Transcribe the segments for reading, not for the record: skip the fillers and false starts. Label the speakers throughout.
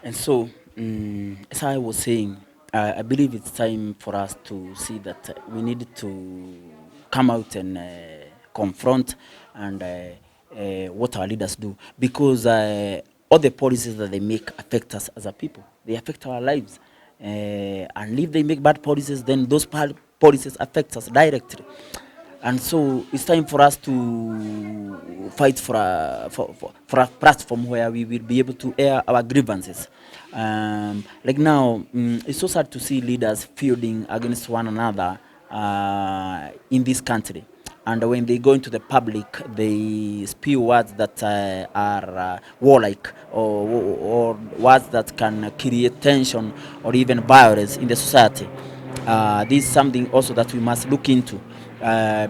Speaker 1: And so, as I was saying, I believe it's time for us to see that we need to come out and confront and what our leaders do, because all the policies that they make affect us as a people. They affect our lives, and if they make bad policies, then those bad policies affect us directly. And so it's time for us to fight for a platform where we will be able to air our grievances. Like now, it's so sad to see leaders fielding against one another in this country. And when they go into the public, they spew words that are warlike, or words that can create tension or even violence in the society. This is something also that we must look into,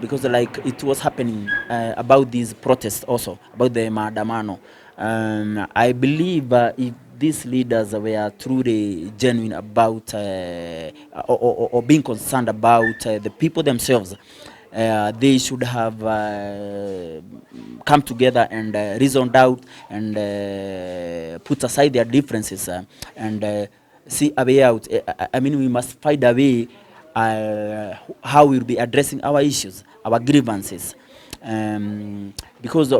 Speaker 1: because like it was happening about these protests, also about the maandamano. I believe if these leaders were truly genuine about or being concerned about the people themselves, they should have come together and reasoned out and put aside their differences and see a way out. I mean, we must find a way how we'll be addressing our issues, our grievances. Because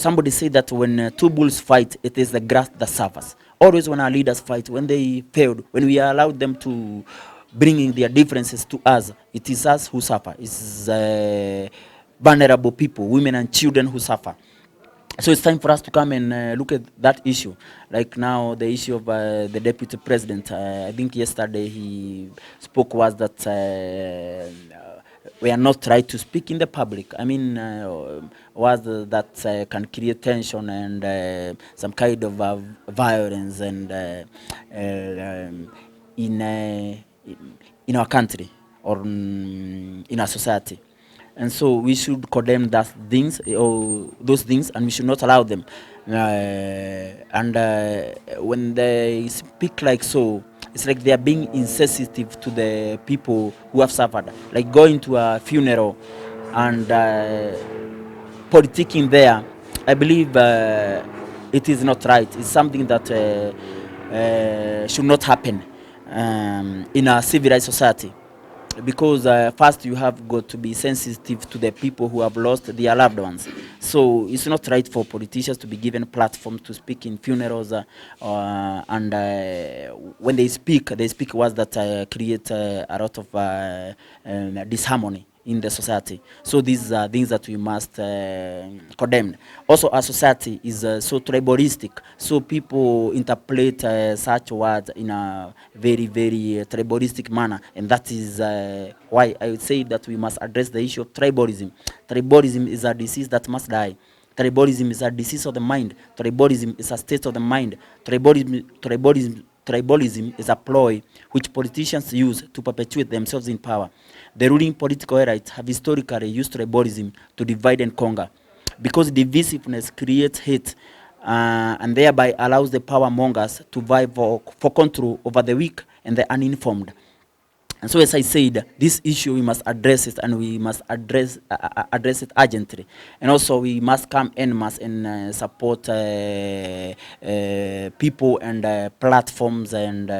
Speaker 1: somebody said that when two bulls fight, it is the grass that suffers. Always when our leaders fight, when they failed, when we allowed them to bringing their differences to us, it is us who suffer. It's vulnerable people, women and children who suffer. So it's time for us to come and look at that issue. Like now, the issue of the deputy president. I think yesterday he spoke was that we are not right to speak in the public. I mean, was that can create tension and some kind of violence and in in our country or in our society. And so we should condemn that things, or those things, and we should not allow them. And when they speak like so, it's like they are being insensitive to the people who have suffered. Like going to a funeral and politicking there, I believe it is not right. It's something that should not happen in a civilized society, because first you have got to be sensitive to the people who have lost their loved ones. So it's not right for politicians to be given platforms to speak in funerals, and when they speak words that create a lot of disharmony in the society. So these are things that we must condemn. Also, our society is so tribalistic, so people interpret such words in a very, very tribalistic manner, and that is why I would say that we must address the issue of tribalism. Tribalism is a disease that must die. Tribalism is a disease of the mind. Tribalism is a state of the mind. Tribalism is a ploy which politicians use to perpetuate themselves in power. The ruling political elites have historically used tribalism to divide and conquer, because divisiveness creates hate and thereby allows the power mongers to vie for control over the weak and the uninformed. And so, as I said, this issue we must address it, and we must address it urgently. And also, we must come en masse and support people and platforms and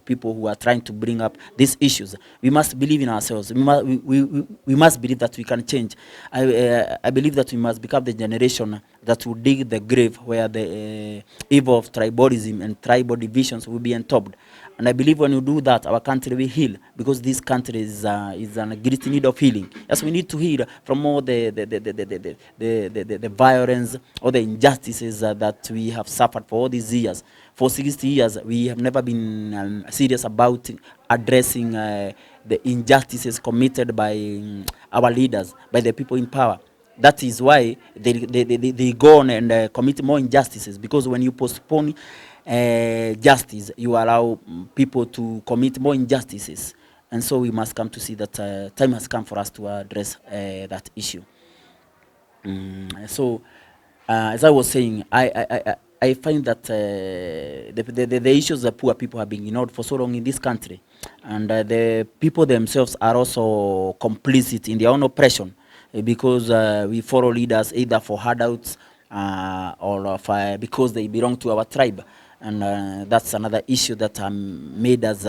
Speaker 1: people who are trying to bring up these issues. We must believe in ourselves. We must believe that we can change. I believe that we must become the generation that will dig the grave where the evil of tribalism and tribal divisions will be entombed. And I believe when you do that, our country will heal, because this country is in great need of healing. Yes, we need to heal from all the violence, all the injustices that we have suffered for all these years. For 60 years, we have never been serious about addressing the injustices committed by our leaders, by the people in power. That is why they go on and commit more injustices, because when you postpone justice, you allow people to commit more injustices. And so we must come to see that time has come for us to address that issue. So, as I was saying, I find that the issues that poor people have been ignored for so long in this country, and the people themselves are also complicit in their own oppression, because we follow leaders either for handouts or because they belong to our tribe. and that's another issue that made us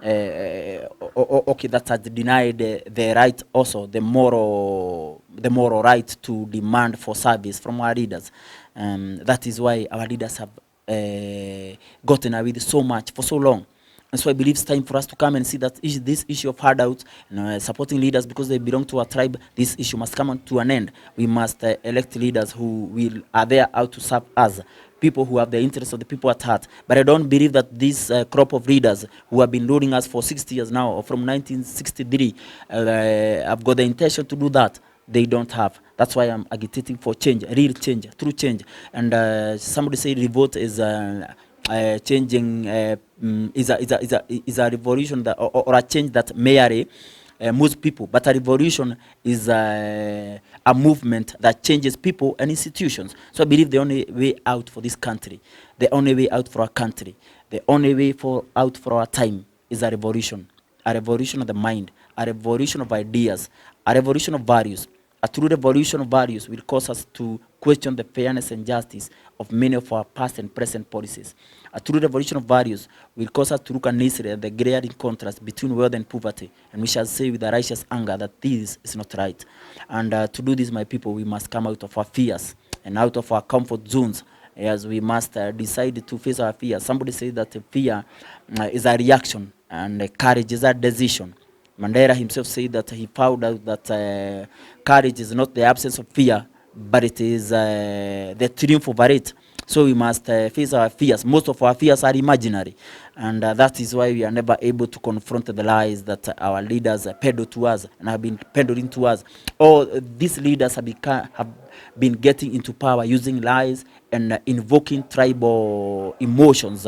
Speaker 1: okay, that has denied the right, also the moral right to demand for service from our leaders. That is why our leaders have gotten away with so much for so long. And so I believe it's time for us to come and see that this issue of handouts and supporting leaders because they belong to a tribe, this issue must come to an end. We must elect leaders who are there out to serve us, people who have the interests of the people at heart. But I don't believe that this crop of leaders who have been ruling us for 60 years now, or from 1963, have got the intention to do that. They don't have. That's why I'm agitating for change, real change, true change. And somebody say revolt is changing, is a revolution that, or a change that merely moves people, but a revolution is a movement that changes people and institutions. So I believe the only way out for this country, the only way out for our country, the only way out for our time is a revolution of the mind, a revolution of ideas, a revolution of values. A true revolution of values will cause us to question the fairness and justice of many of our past and present policies. A true revolution of values will cause us to look unnecessarily at the glaring contrast between wealth and poverty, and we shall say with a righteous anger that this is not right. And to do this, my people, we must come out of our fears and out of our comfort zones, as we must decide to face our fears. Somebody said that fear is a reaction and courage is a decision. Mandela himself said that he found out that courage is not the absence of fear, but it is the triumph over it. So we must face our fears. Most of our fears are imaginary, and that is why we are never able to confront the lies that our leaders peddle to us and have been peddling to us. All these leaders have been getting into power using lies and invoking tribal emotions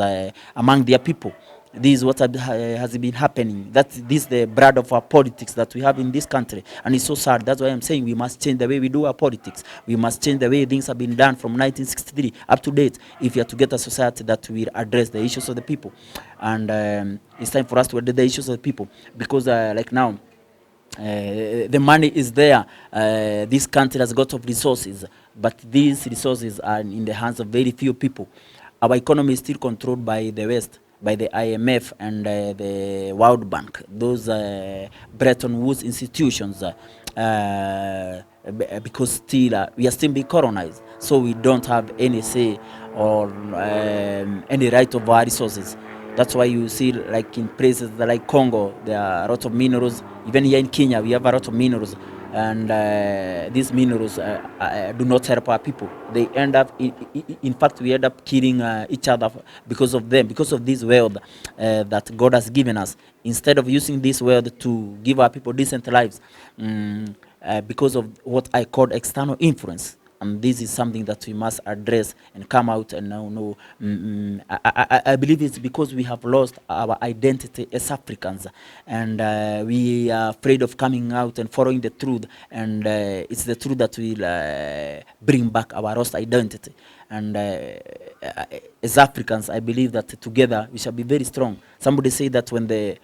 Speaker 1: among their people. This is what has been happening. This is the bread of our politics that we have in this country, and it's so sad. That's why I'm saying we must change the way we do our politics. We must change the way things have been done from 1963 up to date if we are to get a society that will address the issues of the people. And it's time for us to address the issues of the people, because like now, the money is there. This country has got of resources, but these resources are in the hands of very few people. Our economy is still controlled by the West, by the IMF and the World Bank, those Bretton Woods institutions, because still we are still being colonized, so we don't have any say or any right of our resources. That's why you see, like in places like Congo, there are a lot of minerals. Even here in Kenya, we have a lot of minerals, and these minerals do not help our people. They end up, in fact, we end up killing each other because of them, because of this wealth that God has given us. Instead of using this wealth to give our people decent lives, because of what I call external influence. And this is something that we must address and come out and now know. I believe it's because we have lost our identity as Africans, and we are afraid of coming out and following the truth. And it's the truth that will bring back our lost identity. And as Africans, I believe that together we shall be very strong. Somebody say that when the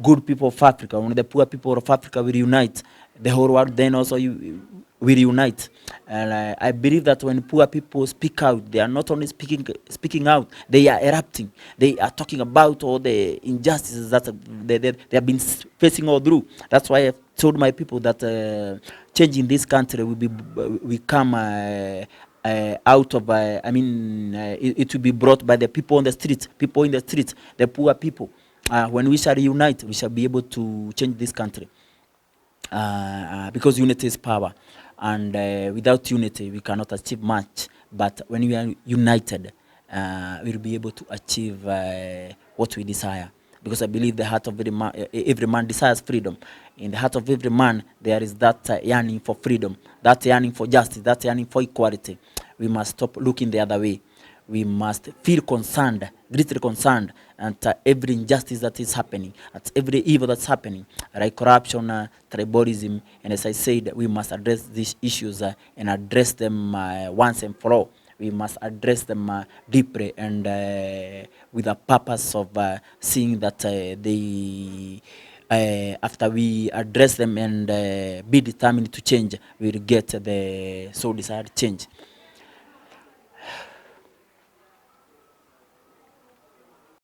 Speaker 1: good people of Africa, when the poor people of Africa will unite, the whole world then also will unite. And I believe that when poor people speak out, they are not only speaking out, they are erupting. They are talking about all the injustices that they have been facing all through. That's why I've told my people that change in this country will come out of, it will be brought by the people on the street, people in the street, the poor people. When we shall unite, we shall be able to change this country. Because unity is power, and without unity we cannot achieve much. But when we are united, we'll be able to achieve what we desire. Because I believe the heart of every man desires freedom. In the heart of every man there is that yearning for freedom, that yearning for justice, that yearning for equality. We must stop looking the other way. We must feel concerned, greatly concerned at every injustice that is happening, at every evil that's happening, like corruption, tribalism. And as I said, we must address these issues and address them once and for all. We must address them deeply and with a purpose of seeing that they, after we address them and be determined to change, we'll get the so desired change.